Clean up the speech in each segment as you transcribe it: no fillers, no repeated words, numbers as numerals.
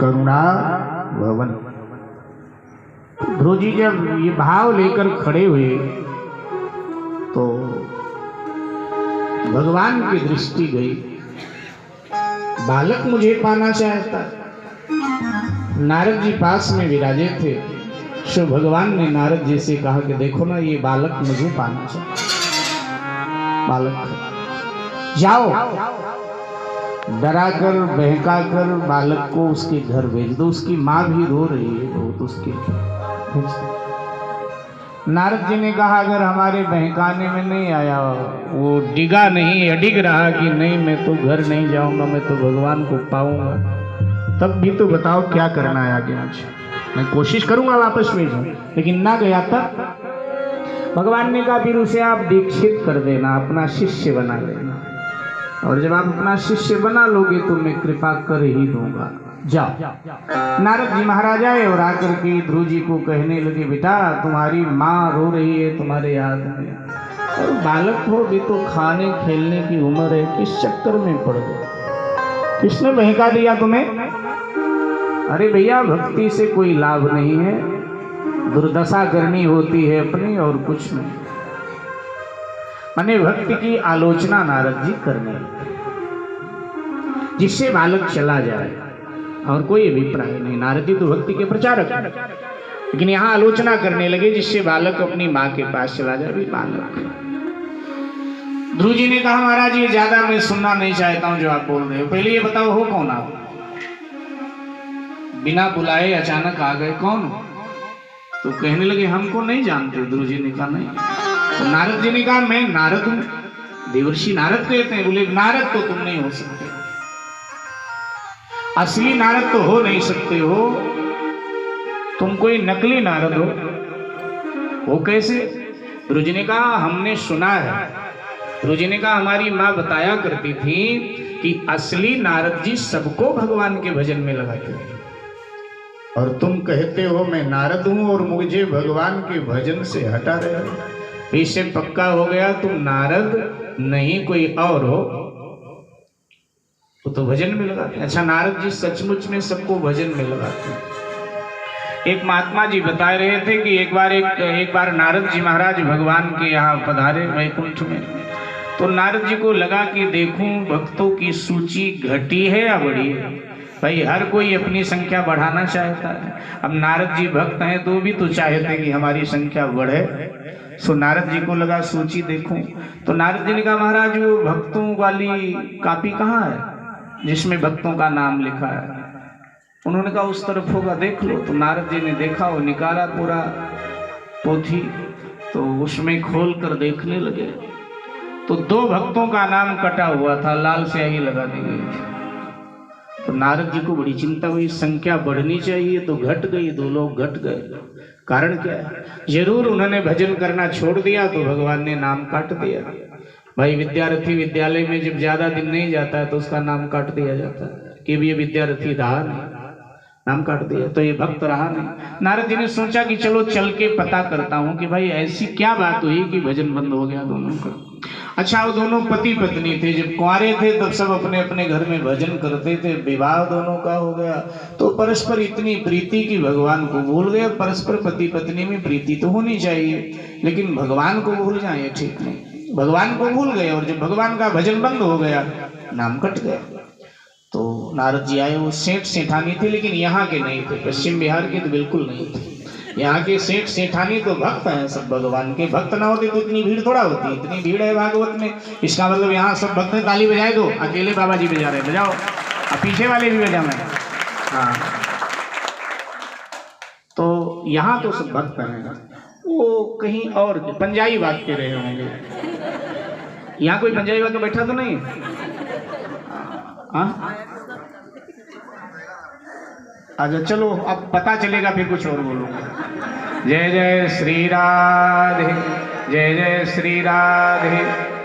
करुणा भवन। ध्रुव जी जब ये भाव लेकर खड़े हुए तो भगवान की दृष्टि गई, बालक मुझे पाना चाहता। नारद जी पास में विराजे थे, सो भगवान ने नारद जी से कहा कि देखो ना, ये बालक मुझे पाना चाहता। बालक जाओ, डरा कर बहका कर बालक को उसके घर भेज दो। उसकी माँ भी रो रही है बहुत, उसके भेज दो। नारद जी ने कहा अगर हमारे बहकाने में नहीं आया, वो डिगा नहीं, अडिग रहा कि नहीं मैं तो घर नहीं जाऊंगा, मैं तो भगवान को पाऊंगा, तब भी तो बताओ क्या करना है आगे मुझे। मैं कोशिश करूंगा वापस में जाऊं, लेकिन ना गया तब भगवान ने कहा फिर उसे आप दीक्षित कर देना, अपना शिष्य बना लेना, और जब आप अपना शिष्य बना लोगे तो मैं कृपा कर ही दूंगा। जाओ। नारद जी महाराज आए और आकर के ध्रुव जी को कहने लगे, बेटा तुम्हारी माँ रो रही है तुम्हारे याद में, और बालक हो भी तो खाने खेलने की उम्र है, किस चक्कर में पड़ गए, किसने बहका दिया तुम्हें? अरे भैया भक्ति से कोई लाभ नहीं है, दुर्दशा करनी होती है अपनी और कुछ नहीं। मैंने भक्ति की आलोचना नारद जी करने लगे, जिससे बालक चला जाए और कोई अभिप्राय नहीं। नारद जी तो भक्ति के प्रचारक हैं, लेकिन यहाँ आलोचना करने लगे जिससे बालक अपनी माँ के पास चला जाए। बालक ध्रुव जी ने कहा महाराज ये ज्यादा मैं सुनना नहीं चाहता हूँ जो आप बोल रहे हो, पहले ये बताओ हो कौन आप? बिना बुलाए अचानक आ गए, कौन? तो कहने लगे हमको नहीं जानते। ध्रुव जी ने कहा नहीं। तो नारद जी ने कहा मैं नारद हूं, देवर्षि नारद कहते हैं। बोले नारद तो तुम नहीं हो सकते, असली नारद तो हो नहीं सकते हो, तुम कोई नकली नारद हो। वो कैसे? ध्रुव जी ने कहा हमने सुना है। ध्रुव जी ने कहा हमारी माँ बताया करती थी कि असली नारद जी सबको भगवान के भजन में लगाते थे, और तुम कहते हो मैं नारद हूं और मुझे भगवान के भजन से हटा रहे हो। इससे पक्का हो गया तुम नारद नहीं कोई और हो, तो भजन में लगाते हैं। अच्छा नारद जी सचमुच में सबको भजन में लगाते हैं। एक महात्मा जी बता रहे थे कि एक बार नारद जी महाराज भगवान के यहाँ पधारे वैकुंठ में, तो नारद जी को लगा कि देखूं भक्तों की सूची घटी है या बढ़ी है। भाई हर कोई अपनी संख्या बढ़ाना चाहता है। अब नारद जी भक्त हैं तो भी तो चाहते कि हमारी संख्या बढ़े। सो नारद जी को लगा सूची देखूं, तो नारद जी ने कहा महाराज वो भक्तों वाली कापी कहाँ है जिसमें भक्तों का नाम लिखा है? उन्होंने कहा उस तरफ होगा, देख लो। तो नारद जी ने देखा, वो निकाला पूरा पोथी, तो उसमें खोल कर देखने लगे तो 2 भक्तों का नाम कटा हुआ था, लाल स्याही लगा दी गई थी। तो नारद जी को बड़ी चिंता हुई, संख्या बढ़नी चाहिए तो घट गई, 2 लोग घट गए। कारण क्या है? जरूर उन्होंने भजन करना छोड़ दिया तो भगवान ने नाम काट दिया। भाई विद्यार्थी विद्यालय में जब ज्यादा दिन नहीं जाता है तो उसका नाम काट दिया जाता है कि ये विद्यार्थी रहा नहीं, नाम काट दिया, तो ये भक्त रहा नहीं। नारद जी ने सोचा कि चलो चल के पता करता हूँ कि भाई ऐसी क्या बात हुई कि भजन बंद हो गया दोनों का। अच्छा वो दोनों पति पत्नी थे, जब कुंवारे थे तब सब अपने अपने घर में भजन करते थे, विवाह दोनों का हो गया तो परस्पर इतनी प्रीति की भगवान को भूल गए। परस्पर पति पत्नी में प्रीति तो होनी चाहिए, लेकिन भगवान को भूल जाए ठीक नहीं, भगवान को भूल गए, और जब भगवान का भजन बंद हो गया नाम कट गया। तो नारद जी आए, वो सेठ सेठानी थे लेकिन यहाँ के नहीं थे, पश्चिम बिहार के तो बिल्कुल नहीं थे। यहाँ के सेठ सेठानी तो भक्त हैं, सब भगवान के। भक्त ना होते तो इतनी भीड़ थोड़ा होती, इतनी भीड़ है भागवत में। इसका मतलब यहाँ सब भक्त हैं, ताली बजाए दो, अकेले बाबा जी बजा रहे, बजाओ, और पीछे वाले भी बजा मैं। हाँ तो यहाँ तो सब भक्त हैं, वो कहीं और पंजाबी बात के रहे होंगे। यहाँ कोई पंजाबी बात बैठा तो नहीं? हाँ अच्छा चलो अब पता चलेगा, फिर कुछ और बोलूंगा। जय जय श्री राधे, जय जय श्री राधे,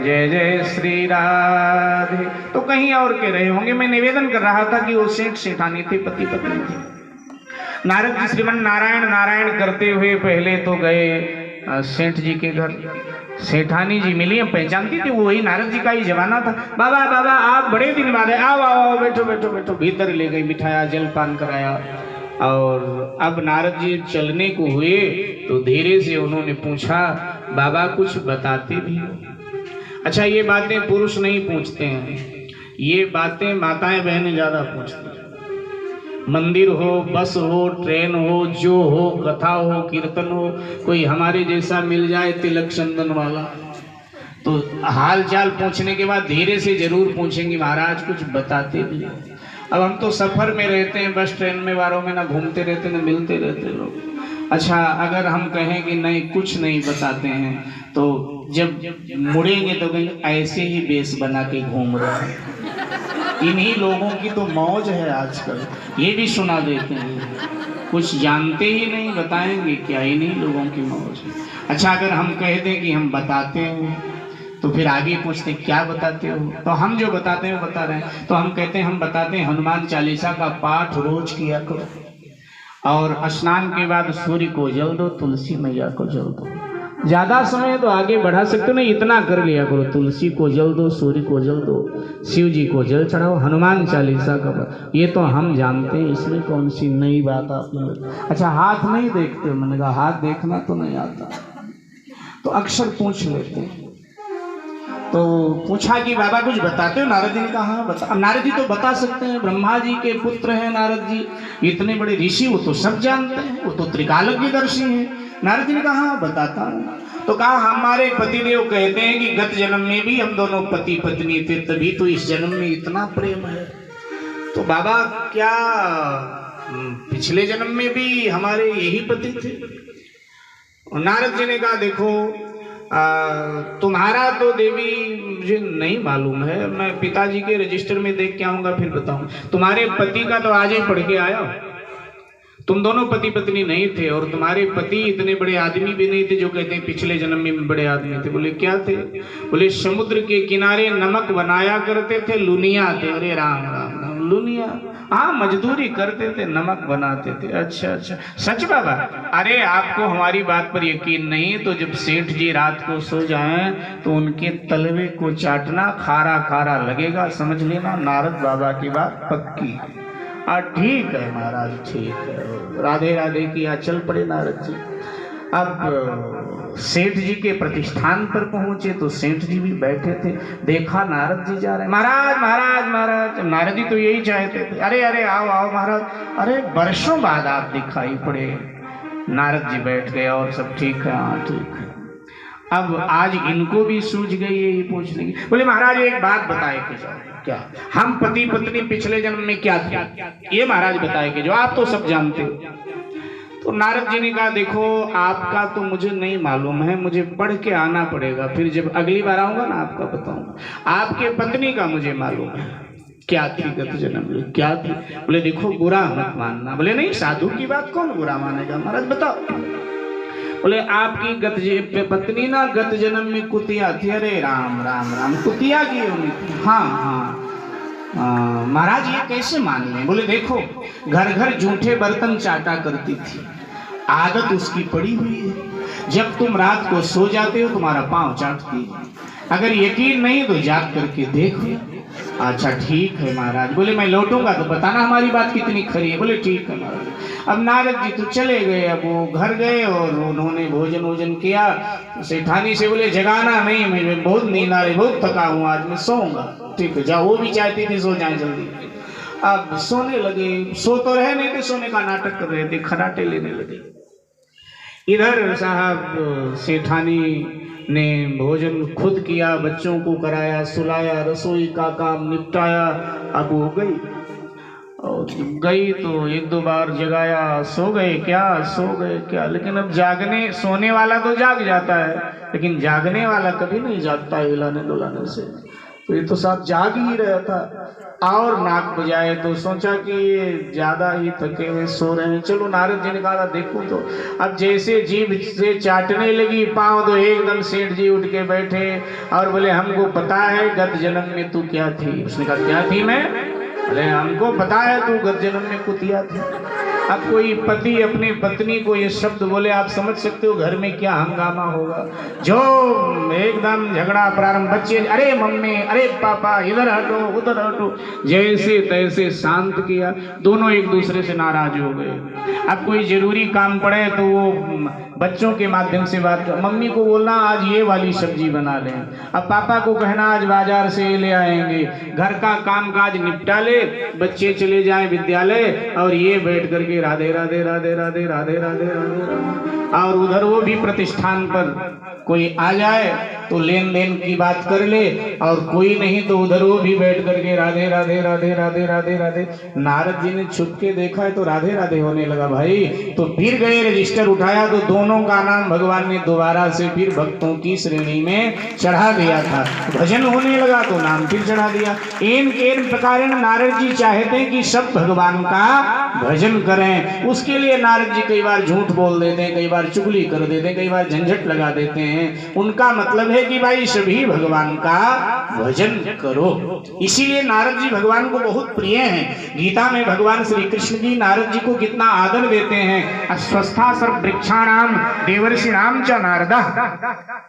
जय जय श्री राधे। तो कहीं और के रहे होंगे। मैं निवेदन कर रहा था कि वो सेठ सेठानी थे, पति पत्नी थे। नारद जी श्रीमन नारायण नारायण करते हुए पहले तो गए सेठ जी के घर सेठानी जी मिली, हम पहचानती थी वही नारद जी का ही जमाना था। बाबा बाबा आप बड़े दिन बाद है, आओ आओ आओ, बैठो बैठो बैठो। भीतर ले गई, मिठाया जलपान कराया। और अब नारद जी चलने को हुए तो धीरे से उन्होंने पूछा, बाबा कुछ बताते भी हो? अच्छा, ये बातें पुरुष नहीं पूछते हैं, ये बातें माताएं बहनें ज्यादा पूछती हैं। मंदिर हो, बस हो, ट्रेन हो, जो हो, कथा हो, कीर्तन हो, कोई हमारे जैसा मिल जाए तिलक चंदन वाला तो हाल चाल पूछने के बाद धीरे से जरूर पूछेंगे, महाराज कुछ बताते भी। अब हम तो सफर में रहते हैं, बस ट्रेन में वारों में ना घूमते रहते ना मिलते रहते लोग। अच्छा, अगर हम कहें कि नहीं कुछ नहीं बताते हैं तो जब मुड़ेंगे तो कहीं ऐसे ही बेस बना के घूम रहे हैं। इन्हीं लोगों की तो मौज है आजकल, ये भी सुना देते हैं, कुछ जानते ही नहीं, बताएंगे क्या, इन्हीं लोगों की मौज है। अच्छा, अगर हम कह दें कि हम बताते हैं तो फिर आगे पूछते क्या बताते हो, तो हम जो बताते हैं बता रहे हैं, तो हम कहते हैं हम बताते हैं हनुमान चालीसा का पाठ रोज किया करो, और स्नान के बाद सूर्य को जल दो, तुलसी मैया को जल दो। ज्यादा समय तो आगे बढ़ा सकते हो, नहीं इतना कर लिया करो, तुलसी को जल दो, सूर्य को जल दो, शिव जी को जल चढ़ाओ, हनुमान चालीसा का। ये तो हम जानते हैं, इसमें कौन सी नई बात आपने। अच्छा, हाथ नहीं देखते? मैंने कहा हाथ देखना तो नहीं आता, तो अक्सर पूछ लेते हैं। तो पूछा कि बाबा कुछ बताते हो? नारद जी ने कहा हाँ बता। नारद जी तो बता सकते हैं, ब्रह्मा जी के पुत्र हैं नारद जी, इतने बड़े ऋषि, वो तो सब जानते हैं, वो तो त्रिकालज्ञदर्शी हैं। नारद जी ने कहा हाँ बताता हूँ। तो कहा हमारे पतिदेव कहते हैं कि गत जन्म में भी हम दोनों पति पत्नी थे, तभी तो इस जन्म में इतना प्रेम है। तो बाबा क्या पिछले जन्म में भी हमारे यही पति थे? और नारद जी ने कहा देखो तुम्हारा तो देवी मुझे नहीं मालूम है, मैं पिताजी के रजिस्टर में देख के आऊंगा फिर बताऊं। तुम्हारे पति का तो आज ही पढ़ के आया, तुम दोनों पति पत्नी नहीं थे, और तुम्हारे पति इतने बड़े आदमी भी नहीं थे जो कहते हैं पिछले जन्म में बड़े आदमी थे। बोले क्या थे? बोले समुद्र के किनारे नमक बनाया करते थे, लुनिया थे। अरे राम राम राम, लुनिया, हाँ मजदूरी करते थे, नमक बनाते थे। अच्छा अच्छा, सच बाबा? अरे आपको हमारी बात पर यकीन नहीं तो जब सेठ जी रात को सो जाएं तो उनके तलवे को चाटना, खारा खारा लगेगा, समझ लेना नारद बाबा की बात पक्की। ठीक है महाराज, ठीक है, राधे राधे किया, चल पड़े नारद जी। अब सेठ जी के प्रतिष्ठान पर पहुंचे तो सेठ जी भी बैठे थे, देखा नारद जी जा रहे, महाराज महाराज महाराज। नारद जी तो यही चाहते थे, अरे अरे आओ आओ महाराज, अरे वर्षों बाद आप दिखाई पड़े। नारद जी बैठ गए और सब ठीक है? हाँ ठीक है। अब आज इनको भी सूझ गई यही पूछने की। बोले महाराज एक बात बताए कि जाओ, क्या? हम पति पत्नी पिछले जन्म में क्या थे ये महाराज बताए कि जो, आप तो सब जानते हो। तो नारद जी ने कहा देखो आपका तो मुझे नहीं मालूम है, मुझे पढ़ के आना पड़ेगा, फिर जब अगली बार आऊंगा ना आपका बताऊंगा। आपके पत्नी का मुझे मालूम है क्या थी गत जन्म में, क्या थी? बोले देखो बुरा मत मानना। बोले नहीं, साधु की बात कौन बुरा मानेगा, महाराज बताओ। बोले आपकी पत्नी ना गत जन्म में कुतिया थी। अरे राम राम राम, कुतिया की होनी थी? हाँ हाँ। महाराज ये कैसे मान लें? बोले देखो घर घर जूठे बर्तन चाटा करती थी, आदत उसकी पड़ी हुई है। जब तुम रात को सो जाते हो तुम्हारा पांव चाटती है, अगर यकीन नहीं तो जाग करके देखो। अच्छा ठीक है महाराज। बोले मैं लौटूंगा तो बताना हमारी बात कितनी खरी है। बोले ठीक है महाराज। अब नारद जी तो चले गए, अब वो घर गए और उन्होंने भोजन वोजन किया। सेठानी से बोले जगाना नहीं, मैं बहुत नींद आ रही, बहुत थका हूँ, आज मैं सोऊंगा। ठीक है जाओ, वो भी चाहती थी सो जाए जल्दी। अब सोने लगे, सो तो रहे नहीं थे, सोने का नाटक कर रहे थे, खराटे लेने लगे। इधर साहब सेठानी ने भोजन खुद किया, बच्चों को कराया, सुलाया, रसोई का काम निपटाया। अब वो गई, और गई तो एक दो बार जगाया, सो गए क्या, सो गए क्या। लेकिन अब जागने, सोने वाला तो जाग जाता है, लेकिन जागने वाला कभी नहीं जागता हिलाने डुलाने से। तो ये तो साथ जाग ही रहा था, और नाक बजाए तो सोचा कि ये ज्यादा ही थके हुए सो रहे हैं। चलो नारद जी ने कहा देखो तो। अब जैसे जीभ से चाटने लगी पाँव, तो एकदम सेठ जी उठ के बैठे और बोले हमको पता है गत जन्म में तू क्या थी। उसने कहा क्या थी मैं? बोले हमको पता है तू गत जन्म में कुतिया थी। अब कोई पति अपनी पत्नी को ये शब्द बोले, आप समझ सकते हो घर में क्या हंगामा होगा। जो एकदम झगड़ा प्रारंभ, बच्चे अरे मम्मी अरे पापा इधर हटो उधर हटो, जैसे तैसे शांत किया, दोनों एक दूसरे से नाराज हो गए। अब कोई जरूरी काम पड़े तो वो बच्चों के माध्यम से बात, मम्मी को बोलना आज ये वाली सब्जी बना लें, अब पापा को कहना आज बाजार से ये ले आएंगे, घर का काम काज निपटा ले, बच्चे चले जाएं विद्यालय और ये बैठ करके राधे राधे राधे राधे राधे राधे राधे, और उधर वो भी प्रतिष्ठान पर कोई आ जाए तो लेन देन की बात कर ले, और कोई नहीं तो उधर वो भी बैठ करके राधे राधे राधे राधे राधे राधे। नारद जी ने छुप के देखा है तो राधे राधे होने लगा भाई, तो फिर गए रजिस्टर उठाया तो दोनों का नाम भगवान ने दोबारा से फिर भक्तों की श्रेणी में चढ़ा दिया था। भजन होने लगा तो नाम फिर चढ़ा दिया। इन प्रकार नारद जी चाहते हैं कि सब भगवान का भजन करें, उसके लिए नारद जी कई बार झूठ बोल देते हैं, कई बार चुगली कर देते हैं, कई बार झंझट लगा देते हैं। उनका मतलब है कि भाई सभी भगवान का भजन करो। इसीलिए नारद जी भगवान को बहुत प्रिय हैं। गीता में भगवान श्री कृष्ण जी नारद जी को कितना आदर देते हैं। अस्वस्था सर्व वृक्षाणाम देवर्षिणाम च नारदा,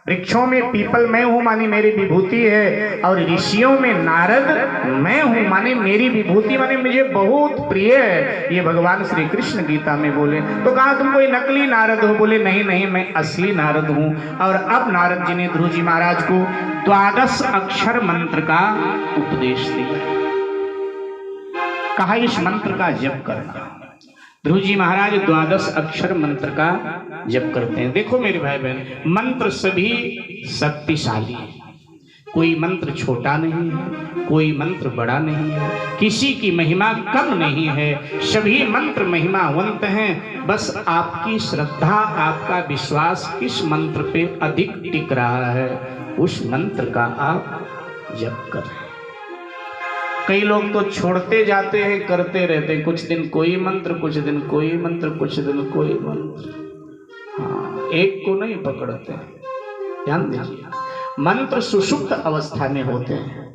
वृक्षों में पीपल मैं हूं मानी मेरी विभूति है, और ऋषियों में नारद मैं हूं माने मेरी विभूति, माने मुझे बहुत प्रिय है। ये भगवान श्री कृष्ण गीता में बोले। तो कहा तुम कोई नकली नारद हो? बोले नहीं नहीं मैं असली नारद हूं। और अब नारद जी ने ध्रुव जी महाराज को 12 अक्षर मंत्र का उपदेश दिया, कहा इस मंत्र का जप करना। ध्रुव जी महाराज 12 अक्षर मंत्र का जप करते हैं। देखो मेरे भाई बहन, मंत्र सभी शक्तिशाली है, कोई मंत्र छोटा नहीं है, कोई मंत्र बड़ा नहीं है, किसी की महिमा कम नहीं है, सभी मंत्र महिमावंत हैं। बस आपकी श्रद्धा, आपका विश्वास किस मंत्र पे अधिक टिक रहा है, उस मंत्र का आप जप करें। कई लोग तो छोड़ते जाते हैं, करते रहते हैं, कुछ दिन कोई मंत्र, कुछ दिन कोई मंत्र, कुछ दिन कोई मंत्र, हाँ एक को नहीं पकड़ते। ध्यान दीजिए, मंत्र सुषुप्त अवस्था में होते हैं,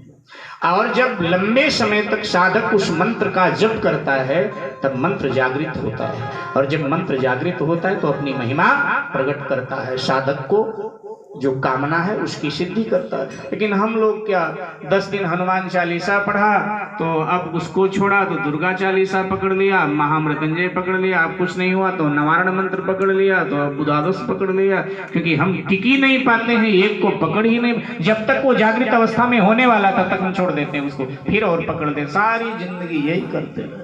और जब लंबे समय तक साधक उस मंत्र का जप करता है तब मंत्र जागृत होता है, और जब मंत्र जागृत होता है तो अपनी महिमा प्रकट करता है, साधक को जो कामना है उसकी सिद्धि करता है। लेकिन हम लोग क्या 10 दिन हनुमान चालीसा पढ़ा तो अब उसको छोड़ा तो दुर्गा चालीसा पकड़ लिया, महामृत्युंजय पकड़ लिया, अब कुछ नहीं हुआ तो नवारण मंत्र पकड़ लिया, तो अब बुधादस पकड़ लिया, क्योंकि हम टिक ही नहीं पाते हैं, एक को पकड़ ही नहीं। जब तक वो जागृत अवस्था में होने वाला तब तक हम छोड़ देते हैं उसको, फिर और पकड़ देते, सारी जिंदगी यही करते हैं।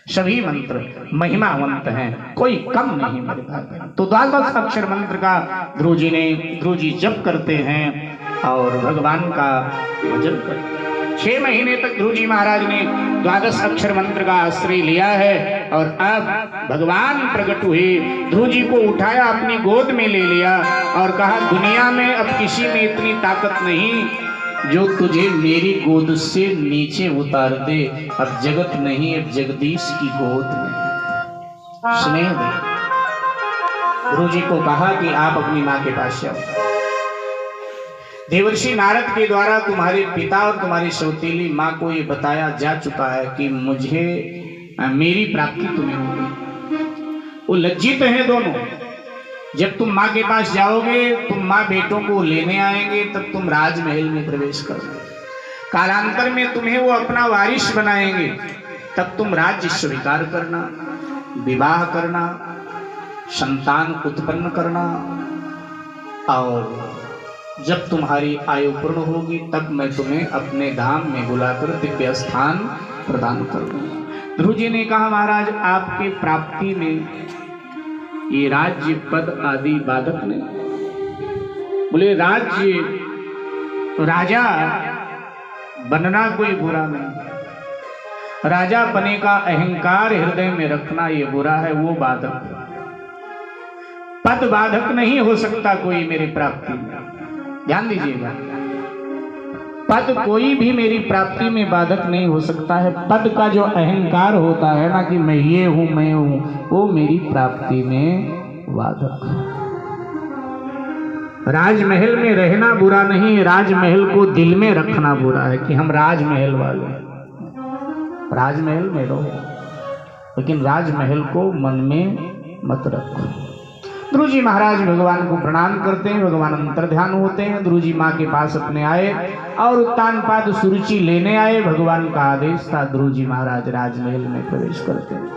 सभी मंत्र महिमावंत हैं, कोई कम नहीं मेरे भाई। तो 12 अक्षर मंत्र का ध्रुव जी जप करते हैं और भगवान का भजन करते हैं। 6 महीने तक ध्रुव जी महाराज ने 12 अक्षर मंत्र का आश्रय लिया है, और अब भगवान प्रकट हुए, ध्रुव जी को उठाया, अपनी गोद में ले लिया और कहा दुनिया में अब किसी में इतनी ताकत नहीं जो तुझे मेरी गोद से नीचे उतार दे। अब जगत नहीं, अब जगदीश की गोद में स्नेह दे। ध्रुव जी को कहा कि आप अपनी माँ के पास जाओ। देवर्षि नारद के द्वारा तुम्हारे पिता और तुम्हारी सौतेली माँ को ये बताया जा चुका है कि मुझे मेरी प्राप्ति तुम्हें होगी। वो लज्जित हैं दोनों। जब तुम माँ के पास जाओगे, तुम माँ बेटों को लेने आएंगे, तब तुम राजमहल में प्रवेश करोगे। कालांतर में तुम्हें वो अपना वारिस बनाएंगे, तब तुम राज्य स्वीकार करना, विवाह करना, संतान उत्पन्न करना, और जब तुम्हारी आयु पूर्ण होगी तब मैं तुम्हें अपने धाम में बुलाकर दिव्य स्थान प्रदान करूंगा। ध्रुव जी ने कहा महाराज आपकी प्राप्ति में ये राज्य पद आदि बाधक नहीं। बोले राज्य, राजा बनना कोई बुरा नहीं, राजा बने का अहंकार हृदय में रखना ये बुरा है, वो बाधक। पद बाधक नहीं हो सकता कोई मेरी प्राप्ति में। ध्यान दीजिएगा, पद कोई भी मेरी प्राप्ति में बाधक नहीं हो सकता है। पद का जो अहंकार होता है ना कि मैं ये हूं मैं हूं, वो मेरी प्राप्ति में बाधक है। राजमहल में रहना बुरा नहीं, राजमहल को दिल में रखना बुरा है कि हम राजमहल वाले। राजमहल में रहो, लेकिन राजमहल को मन में मत रखो। ध्रुव जी महाराज भगवान को प्रणाम करते हैं, भगवान अंतर्ध्यान होते हैं। ध्रुव जी माँ के पास अपने आए और उत्तानपाद सुरुचि लेने आए। भगवान का आदेश था, ध्रुव जी महाराज राजमहल में प्रवेश करते हैं।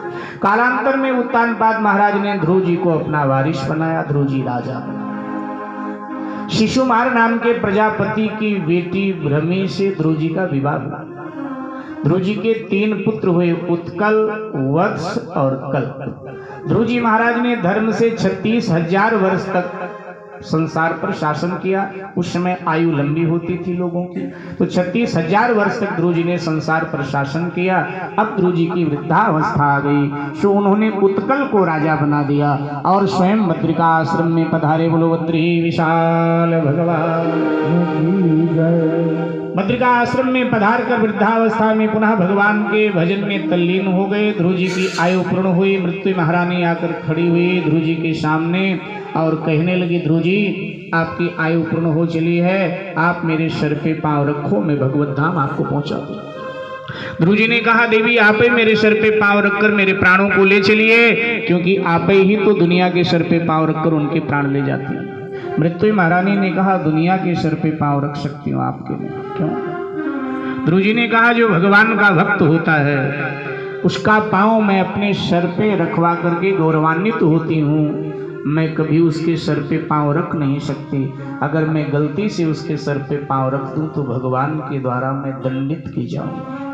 कालांतर में उत्तानपाद महाराज ने ध्रुव जी को अपना वारिस बनाया, ध्रुव जी राजा बना। शिशुमार नाम के प्रजापति की बेटी भ्रमी से ध्रुव जी का विवाह हुआ। ध्रुव जी के 3 पुत्र हुए, उत्कल, वत्स और कल्प। ध्रुव जी महाराज ने धर्म से 36,000 वर्ष तक संसार पर शासन किया। उस समय आयु लंबी होती थी लोगों की, तो 36,000 वर्ष तक ध्रुव जी ने संसार पर शासन किया। अब ध्रुव जी की वृद्धावस्था आ गई, तो उन्होंने उत्कल को राजा बना दिया और स्वयं बद्रिका आश्रम में पधारे। बोलो बद्री विशाल भगवान। बद्रिका आश्रम में पधार कर वृद्धावस्था में पुनः भगवान के भजन में तल्लीन हो गए। ध्रुव जी की आयु पूर्ण हुई। मृत्यु महारानी आकर खड़ी हुई ध्रुव जी के सामने और कहने लगी, ध्रुव जी आपकी आयु पूर्ण हो चली है, आप मेरे सर पे पांव रखो, मैं भगवत धाम आपको पहुंचा दूं। ध्रुव जी ने कहा, देवी आप ही मेरे सर पे पांव रखकर मेरे प्राणों को ले चलिए, क्योंकि आप ही तो दुनिया के सर पे पांव रखकर उनके प्राण ले जाती हैं। मृत्यु महारानी ने कहा, दुनिया के सर पे पांव रख सकती हूँ आपके लिए। क्यों? ध्रुव जी ने कहा, जो भगवान का भक्त होता है उसका पांव मैं अपने सर पे रखवा करके गौरवान्वित होती हूँ। मैं कभी उसके सर पे पांव रख नहीं सकती। अगर मैं गलती से उसके सर पे पांव रख दूं तो भगवान के द्वारा मैं दंडित की जाऊंगी।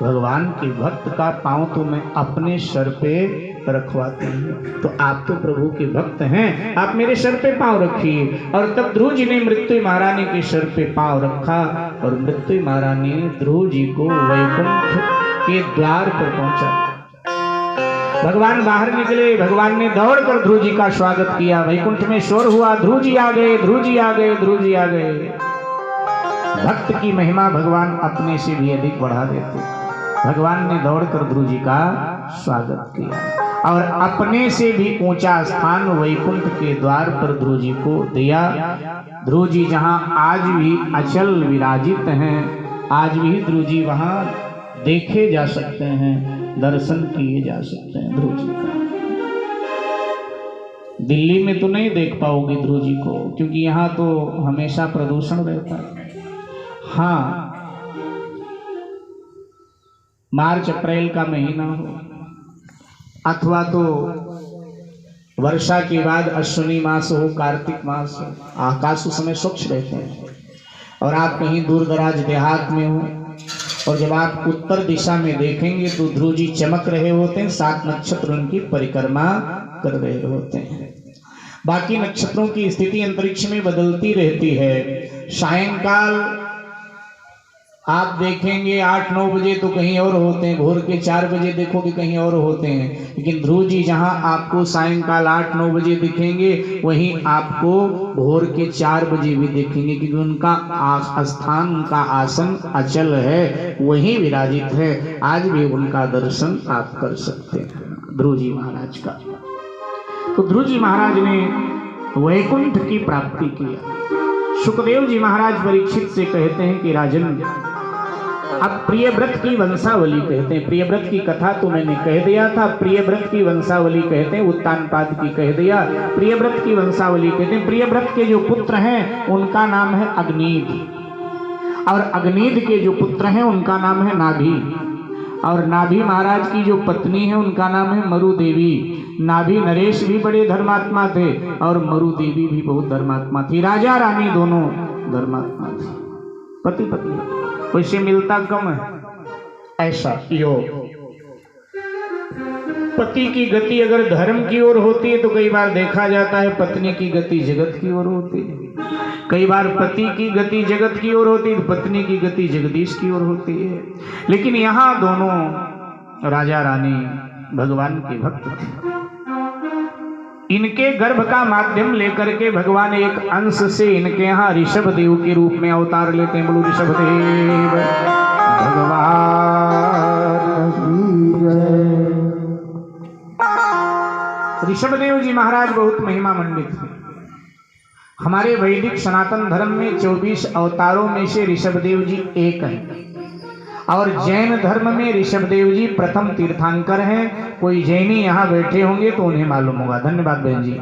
भगवान के भक्त का पांव तो मैं अपने सर पे रखवाती हूँ। तो आप तो प्रभु के भक्त हैं, आप मेरे सर पे पांव रखिए। और तब ध्रुव जी ने मृत्यु महारानी के सर पे पांव रखा और मृत्यु महारानी ने ध्रुव जी को वैकुंठ के द्वार पर पहुंचा। भगवान बाहर निकले, भगवान ने दौड़कर ध्रुव जी का स्वागत किया। वैकुंठ में शोर हुआ, ध्रुव जी आ गए, ध्रुव जी आ गए, ध्रुव जी आ गए। भक्त की महिमा भगवान अपने से भी अधिक बढ़ा देते। भगवान ने दौड़कर ध्रुव जी का स्वागत किया और अपने से भी ऊंचा स्थान वैकुंठ के द्वार पर ध्रुव जी को दिया। ध्रुव जी जहां आज भी अचल विराजित हैं, आज भी ध्रुव जी वहां देखे जा सकते हैं, दर्शन किए जा सकते हैं ध्रुव जी का। दिल्ली में तो नहीं देख पाओगे ध्रुव जी को, क्योंकि यहाँ तो हमेशा प्रदूषण रहता है। हाँ, मार्च अप्रैल का महीना हो अथवा तो वर्षा के बाद अश्विनी मास हो, कार्तिक मास हो, आकाश उस समय स्वच्छ रहते हैं। और आप कहीं दूर दराज देहात में हो और जब आप उत्तर दिशा में देखेंगे तो ध्रुव जी चमक रहे होते हैं, 7 नक्षत्र उनकी परिक्रमा कर रहे होते हैं। बाकी नक्षत्रों की स्थिति अंतरिक्ष में बदलती रहती है। सायंकाल आप देखेंगे 8-9 बजे तो कहीं और होते हैं, भोर के 4 बजे देखोगे कहीं और होते हैं। लेकिन ध्रुव जी जहां आपको सायंकाल 8-9 बजे दिखेंगे वहीं आपको भोर के 4 बजे भी दिखेंगे, क्योंकि उनका स्थान, उनका आसन अचल है, वहीं विराजित है। आज भी उनका दर्शन आप कर सकते हैं ध्रुव जी महाराज का। तो ध्रुव जी महाराज ने वैकुंठ की प्राप्ति किया। सुखदेव जी महाराज परीक्षित से कहते हैं कि राजन, अब प्रियव्रत की वंशावली कहते हैं। प्रियव्रत की कथा तो मैंने कह दिया था, प्रियव्रत की वंशावली कहते हैं, उत्तानपाद की कह दिया। प्रियव्रत की वंशावली कहते हैं। प्रियव्रत के जो पुत्र हैं उनका नाम है अग्नीद, और अग्नीद के जो पुत्र हैं उनका नाम है नाभि, और नाभि महाराज की जो पत्नी है उनका नाम है मरुदेवी। नाभि नरेश भी बड़े धर्मात्मा थे और मरुदेवी भी बहुत धर्मात्मा थी। राजा रानी दोनों धर्मात्मा थे, पति पत्नी। वैसे मिलता कम है ऐसा योग। पति की गति अगर धर्म की ओर होती है तो कई बार देखा जाता है पत्नी की गति जगत की ओर होती है। कई बार पति की गति जगत की ओर होती है, पत्नी की गति जगदीश की ओर होती है। लेकिन यहाँ दोनों राजा रानी भगवान के भक्त थे। इनके गर्भ का माध्यम लेकर के भगवान एक अंश से इनके यहाँ ऋषभ देव के रूप में अवतार लेते हैं। बोलो ऋषभ देव भगवान। ऋषभ देव जी महाराज बहुत महिमा मंडित थे। हमारे वैदिक सनातन धर्म में 24 अवतारों में से ऋषभ देव जी एक हैं। और जैन धर्म में ऋषभदेव जी प्रथम तीर्थंकर हैं। कोई जैनी यहाँ बैठे होंगे तो उन्हें मालूम होगा। धन्यवाद बहन जी।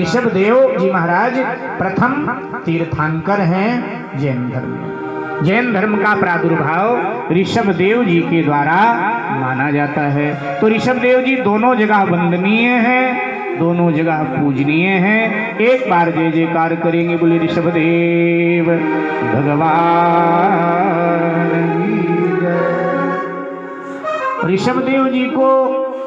ऋषभदेव जी महाराज प्रथम तीर्थंकर हैं जैन धर्म में। जैन धर्म का प्रादुर्भाव ऋषभदेव जी के द्वारा माना जाता है। तो ऋषभदेव जी दोनों जगह वंदनीय हैं, दोनों जगह पूजनीय हैं। एक बार जय जयकार करेंगे, बोले ऋषभदेव भगवान। ऋषभदेव जी को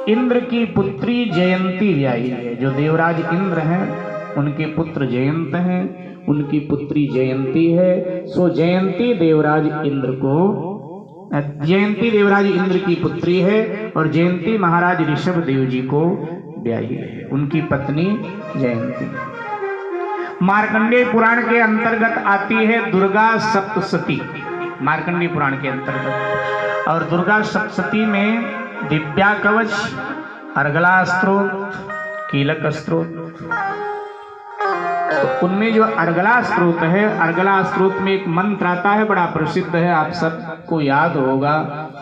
इंद्र की पुत्री जयंती ब्याही है। जो देवराज इंद्र हैं उनके पुत्र जयंत हैं, उनकी पुत्री जयंती है। सो जयंती देवराज इंद्र को, जयंती देवराज इंद्र की पुत्री है और जयंती महाराज ऋषभदेव जी को ब्याही है। उनकी पत्नी जयंती मार्कंडेय पुराण के अंतर्गत आती है दुर्गा सप्तशती, मार्कंडेय पुराण के अंतर्गत। और दुर्गा सप्तशती में दिव्या कवच, अर्गला स्त्रोत, कीलक स्त्रोत। तो उनमें जो अर्गला स्त्रोत है, अर्गला स्त्रोत में एक मंत्र आता है, बड़ा प्रसिद्ध है, आप सबको याद होगा।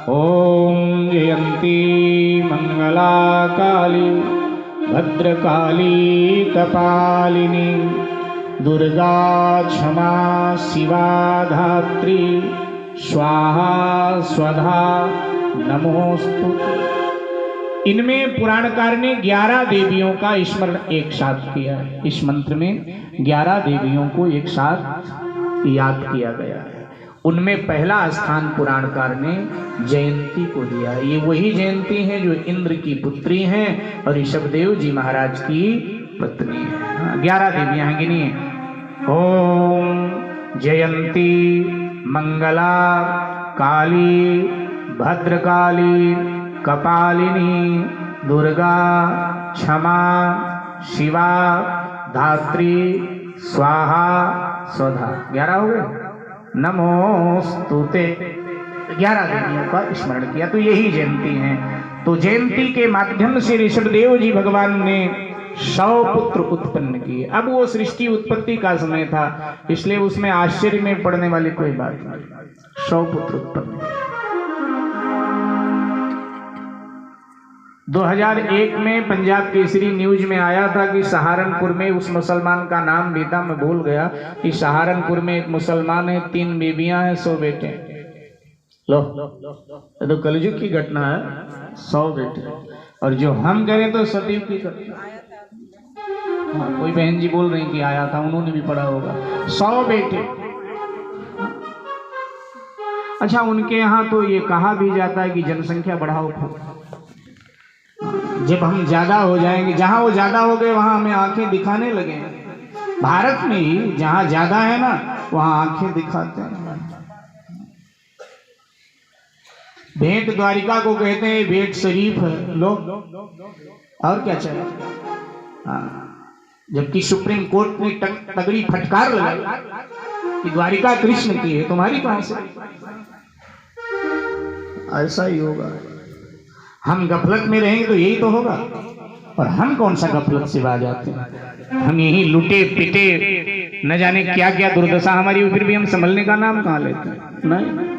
ओम जयंती मंगला काली भद्रकाली कपालिनी दुर्गा क्षमा शिवा धात्री स्वाहा स्वधा नमोस्तुते। इनमें पुराणकार ने 11 देवियों का स्मरण एक साथ किया है। इस मंत्र में 11 देवियों को एक साथ याद किया गया है। उनमें पहला स्थान पुराणकार ने जयंती को दिया। ये वही जयंती है जो इंद्र की पुत्री हैं और ऋषभदेव जी महाराज की पत्नी है। 11 देवियां हैं, गिनिए। ओम जयंती मंगला काली भद्रकाली कपालिनी दुर्गा क्षमा शिवा धात्री स्वाहा स्वधा। 11 हो गए। नमोस्तुते 11 देवियों का स्मरण किया। तो यही जयंती है। तो जयंती के माध्यम से ऋषभदेव जी भगवान ने 100 पुत्र उत्पन्न किए। अब वो सृष्टि उत्पत्ति का समय था, इसलिए उसमें आश्चर्य में पड़ने वाली कोई बात नहीं। 100 पुत्र उत्पन्न। 2001 में पंजाब केसरी न्यूज में आया था कि सहारनपुर में, उस मुसलमान का नाम भी था, मैं भूल गया, कि सहारनपुर में एक मुसलमान है, 3 बेबियां हैं, 100 बेटे। लो, ये तो कलयुग की घटना है। 100 बेटे। और जो हम करें तो सतयुग की घटना। हाँ, कोई बहन जी बोल रही कि आया था, उन्होंने भी पढ़ा होगा। 100 बेटे। अच्छा, उनके यहाँ तो ये कहा भी जाता है कि जनसंख्या बढ़ाओ। जब हम ज्यादा हो जाएंगे, जहां वो ज्यादा हो गए वहां हमें आंखें दिखाने लगे। भारत में ही जहां ज्यादा है ना, वहां आंखें दिखाते हैं। भेंट द्वारिका को कहते हैं भेंट शरीफ है। लो, और क्या चाहिए। जबकि सुप्रीम कोर्ट ने तगड़ी फटकार लगाई कि द्वारिका कृष्ण की है, तुम्हारी कहां से। ऐसा ही होगा। हम गफलत में रहेंगे तो यही तो होगा। और हम कौन सा गफलत से बाज आते हैं। हम यही लुटे पिटे, न जाने क्या क्या दुर्दशा हमारी, फिर भी हम संभलने का नाम कहाँ लेते हैं। नहीं,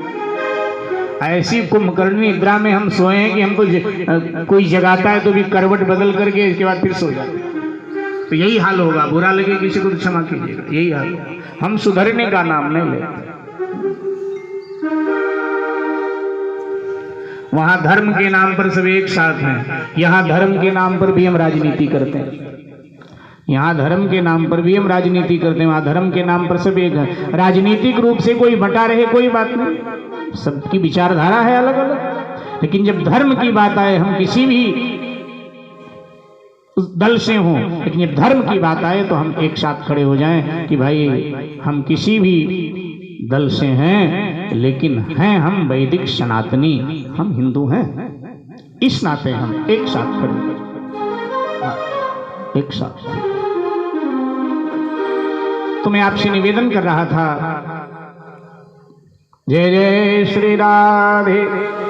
ऐसी कुंभकर्णी निद्रा में हम सोए हैं कि हमको कोई जगाता है तो भी करवट बदल करके इसके बाद फिर सो जाते हैं। तो यही हाल होगा। बुरा लगे किसी को तो क्षमा कीजिएगा, यही हाल। हम सुधरने का नाम नहीं लेते। वहां धर्म के नाम पर सब एक साथ हैं, यहाँ धर्म के नाम पर भी हम राजनीति करते हैं। यहाँ धर्म के नाम पर भी हम राजनीति करते हैं, वहां धर्म के नाम पर सब एक है। राजनीतिक रूप से कोई बटा रहे कोई बात नहीं, सबकी विचारधारा है अलग अलग। लेकिन जब धर्म की बात आए, हम किसी भी दल से हों, लेकिन जब धर्म की बात आए तो हम एक साथ खड़े हो जाएं कि भाई हम किसी भी दल से हैं, लेकिन हैं हम वैदिक सनातनी, हम हिंदू हैं। इस नाते हम एक साथ खड़े, एक साथ। तो मैं आपसे निवेदन कर रहा था, जय जय श्री राधे,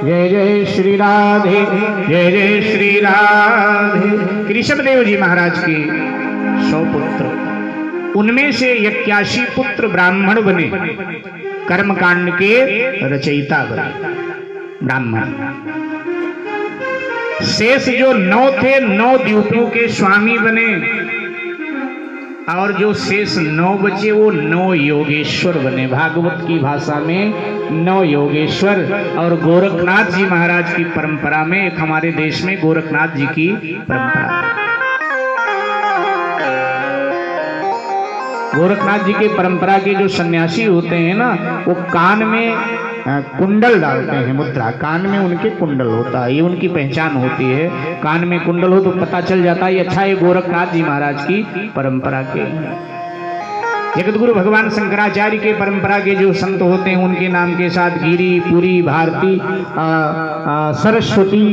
जय जय श्री राधे, जय जय श्री राधे। ऋषभदेव जी महाराज के 100 पुत्र, उनमें से 81 पुत्र ब्राह्मण बने, कर्मकांड के रचयिता बने। ब्राह्मण। शेष जो 9 थे 9 द्वीपों के स्वामी बने, और जो शेष 9 बचे वो 9 योगेश्वर बने। भागवत की भाषा में 9 योगेश्वर। और गोरखनाथ जी महाराज की परंपरा में, एक हमारे देश में गोरखनाथ जी की परंपरा है। गोरखनाथ जी के परंपरा के जो सन्यासी होते हैं ना, वो कान में कुंडल डालते हैं, मुद्रा कान में उनके कुंडल होता है, ये उनकी पहचान होती है। कान में कुंडल हो तो पता चल जाता है अच्छा ये गोरखनाथ जी महाराज की परंपरा के। जगत गुरु भगवान शंकराचार्य के परंपरा के जो संत होते हैं उनके नाम के साथ गिरी, पुरी, भारती, सरस्वती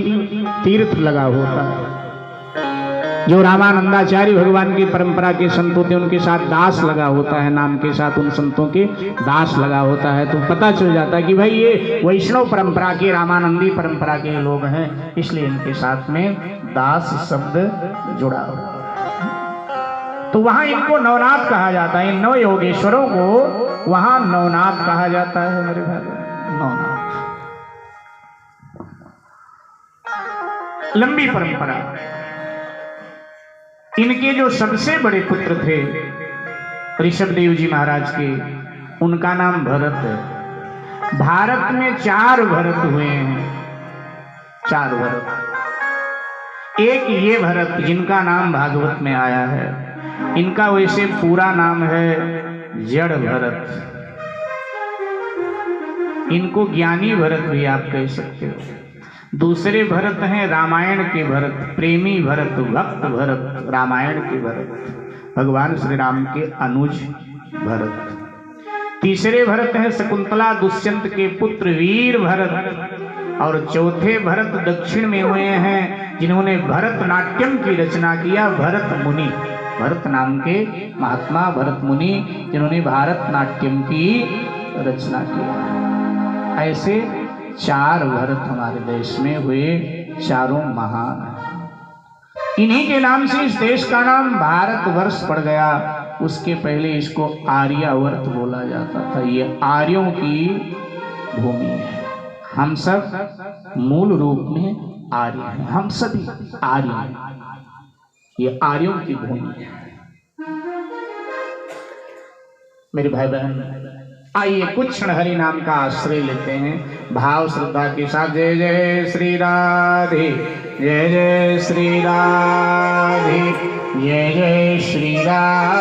तीर्थ लगा होता है। जो रामानंदाचार्य भगवान की परंपरा के संत होते हैं उनके साथ दास लगा होता है, नाम के साथ उन संतों के दास लगा होता है। तो पता चल जाता है कि भाई ये वैष्णव परंपरा के, रामानंदी परंपरा के लोग हैं, इसलिए इनके साथ में दास शब्द जुड़ा हुआ। तो वहां इनको नवनाथ कहा जाता है। इन 9 योगेश्वरों को वहां नवनाथ कहा जाता है मेरे भाई। नवनाथ लंबी परंपरा। इनके जो सबसे बड़े पुत्र थे ऋषभदेव जी महाराज के, उनका नाम भरत है। भारत में 4 भरत हुए हैं, 4 भरत। एक ये भरत जिनका नाम भागवत में आया है, इनका वैसे पूरा नाम है जड़ भरत। इनको ज्ञानी भरत भी आप कह सकते हो। दूसरे भरत हैं रामायण के भरत, प्रेमी भरत, भक्त भरत, रामायण के भरत, भगवान श्री राम के अनुज भरत। तीसरे भरत हैं शकुंतला दुष्यंत के पुत्र वीर भरत। और चौथे भरत दक्षिण में हुए हैं जिन्होंने भरतनाट्यम की रचना किया, भरत मुनि। भरत नाम के महात्मा भरत मुनि जिन्होंने भारतनाट्यम की रचना की। ऐसे 4 भरत हमारे देश में हुए, चारों महान हैं। इन्हीं के नाम से इस देश का नाम भारतवर्ष पड़ गया। उसके पहले इसको आर्यावर्त बोला जाता था। ये आर्यों की भूमि है। हम सब मूल रूप में आर्य हैं, हम सभी आर्य हैं। ये आर्यों की भूमि है मेरे भाई बहन। आइए कुछ क्षण हरि नाम का आश्रय लेते हैं, भाव श्रद्धा के साथ। जय जय श्री राधे, जय जय श्री राधे, जय जय श्री राधे।